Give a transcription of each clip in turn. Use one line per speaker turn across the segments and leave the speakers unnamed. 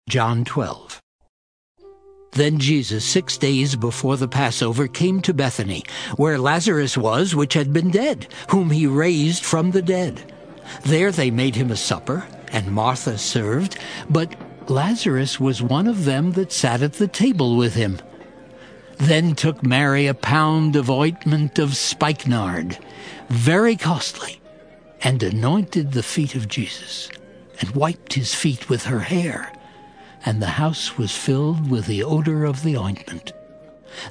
John 12. Then Jesus, 6 days before the Passover, came to Bethany, where Lazarus was, which had been dead, whom he raised from the dead. There they made him a supper, and Martha served, but Lazarus was one of them that sat at the table with him. Then took Mary a pound of ointment of spikenard, very costly, and anointed the feet of Jesus, and wiped his feet with her hair. And the house was filled with the odor of the ointment.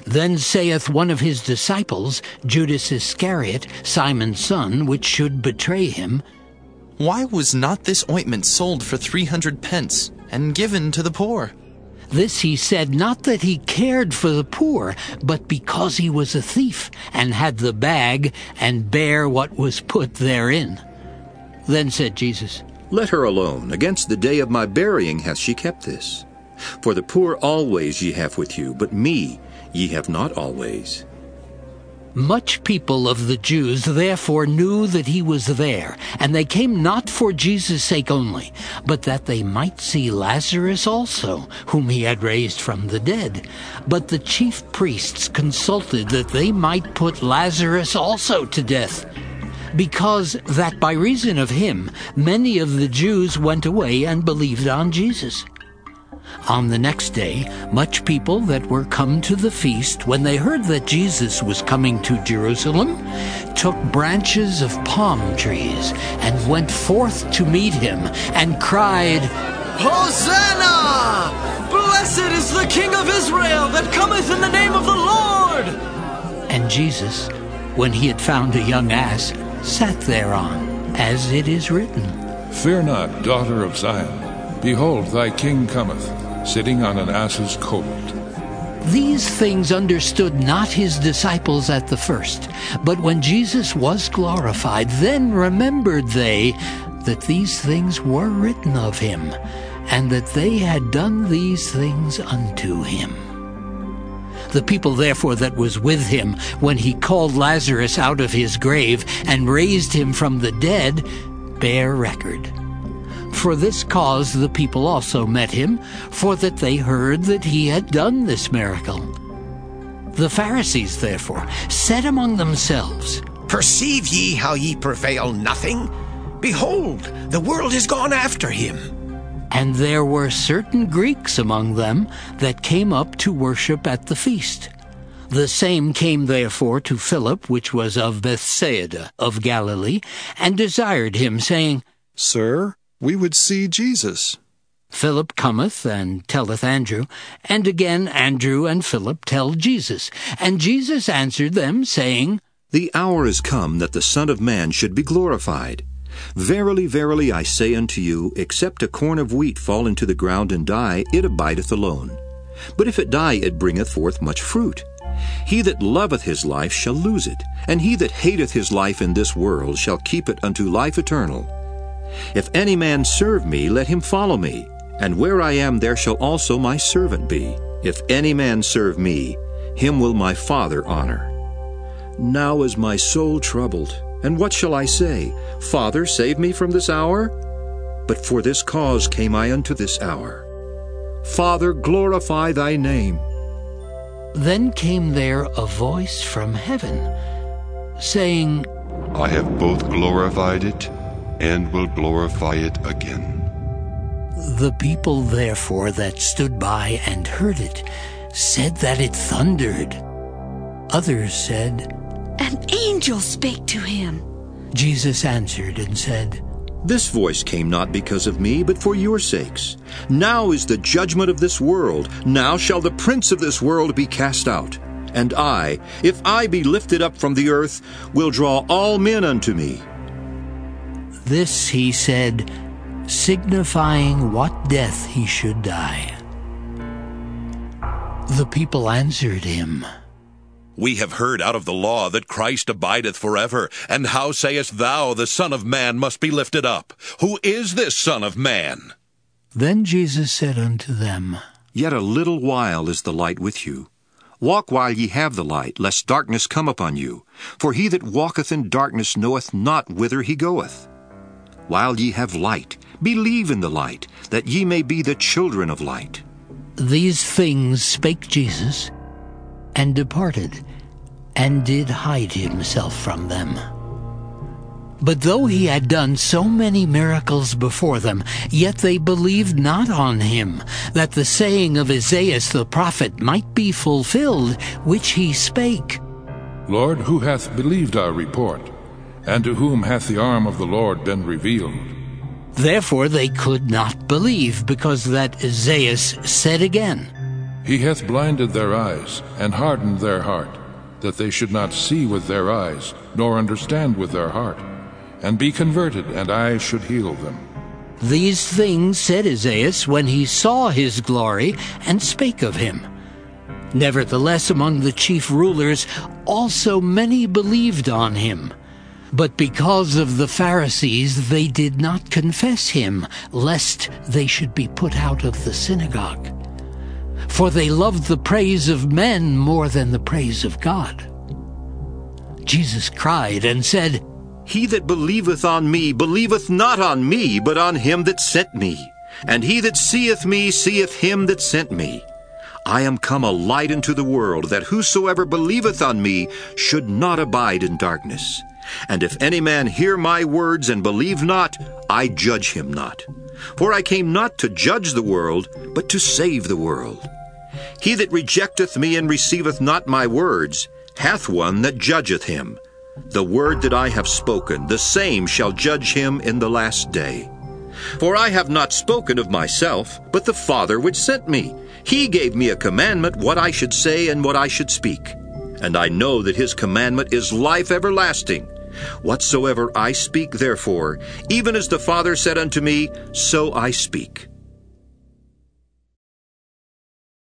Then saith one of his disciples, Judas Iscariot, Simon's son, which should betray him,
Why was not this ointment sold for 300 pence, and given to the poor?
This he said not that he cared for the poor, but because he was a thief, and had the bag, and bare what was put therein. Then said Jesus,
Let her alone. Against the day of my burying hath she kept this. For the poor always ye have with you, but me ye have not always.
Much people of the Jews therefore knew that he was there, and they came not for Jesus' sake only, but that they might see Lazarus also, whom he had raised from the dead. But the chief priests consulted that they might put Lazarus also to death, because that by reason of him many of the Jews went away and believed on Jesus. On the next day, much people that were come to the feast, when they heard that Jesus was coming to Jerusalem, took branches of palm trees, and went forth to meet him, and cried,
Hosanna! Blessed is the King of Israel that cometh in the name of the Lord!
And Jesus, when he had found a young ass, sat thereon, as it is written,
Fear not, daughter of Zion. Behold, thy king cometh, sitting on an ass's colt.
These things understood not his disciples at the first, but when Jesus was glorified, then remembered they that these things were written of him, and that they had done these things unto him. The people therefore that was with him, when he called Lazarus out of his grave, and raised him from the dead, bear record. For this cause the people also met him, for that they heard that he had done this miracle. The Pharisees therefore said among themselves,
Perceive ye how ye prevail nothing? Behold, the world is gone after him.
And there were certain Greeks among them that came up to worship at the feast. The same came therefore to Philip, which was of Bethsaida of Galilee, and desired him, saying,
Sir, we would see Jesus.
Philip cometh and telleth Andrew, and again Andrew and Philip tell Jesus. And Jesus answered them, saying,
The hour is come that the Son of Man should be glorified. Verily, verily, I say unto you, except a corn of wheat fall into the ground and die, it abideth alone. But if it die, it bringeth forth much fruit. He that loveth his life shall lose it, and he that hateth his life in this world shall keep it unto life eternal. If any man serve me, let him follow me, and where I am there shall also my servant be. If any man serve me, him will my Father honor. Now is my soul troubled, and what shall I say? Father, save me from this hour? But for this cause came I unto this hour. Father, glorify thy name.
Then came there a voice from heaven, saying,
I have both glorified it, and will glorify it again.
The people therefore that stood by and heard it said that it thundered. Others said,
An angel spake to him.
Jesus answered and said,
This voice came not because of me, but for your sakes. Now is the judgment of this world. Now shall the prince of this world be cast out. And I, if I be lifted up from the earth, will draw all men unto me.
This he said, signifying what death he should die. The people answered him,
We have heard out of the law that Christ abideth forever. And how sayest thou, the Son of Man must be lifted up? Who is this Son of Man?
Then Jesus said unto them,
Yet a little while is the light with you. Walk while ye have the light, lest darkness come upon you. For he that walketh in darkness knoweth not whither he goeth. While ye have light, Believe in the light, that ye may be the children of light.
These things spake Jesus, and departed, and did hide himself from them. But though he had done so many miracles before them, yet they believed not on him, that the saying of Isaiah the prophet might be fulfilled, which he spake.
Lord, who hath believed our report? And to whom hath the arm of the Lord been revealed?
Therefore they could not believe, because that Isaiah said again,
He hath blinded their eyes, and hardened their heart, that they should not see with their eyes, nor understand with their heart, and be converted, and I should heal them.
These things said Isaiah when he saw his glory, and spake of him. Nevertheless, among the chief rulers also many believed on him. But because of the Pharisees they did not confess him, lest they should be put out of the synagogue. For they loved the praise of men more than the praise of God. Jesus cried and said,
He that believeth on me believeth not on me, but on him that sent me. And he that seeth me seeth him that sent me. I am come a light into the world, that whosoever believeth on me should not abide in darkness. And if any man hear my words and believe not, I judge him not. For I came not to judge the world, but to save the world. He that rejecteth me and receiveth not my words hath one that judgeth him. The word that I have spoken, the same shall judge him in the last day. For I have not spoken of myself, but the Father which sent me. He gave me a commandment what I should say and what I should speak. And I know that his commandment is life everlasting. Whatsoever I speak, therefore, even as the Father said unto me, so I speak.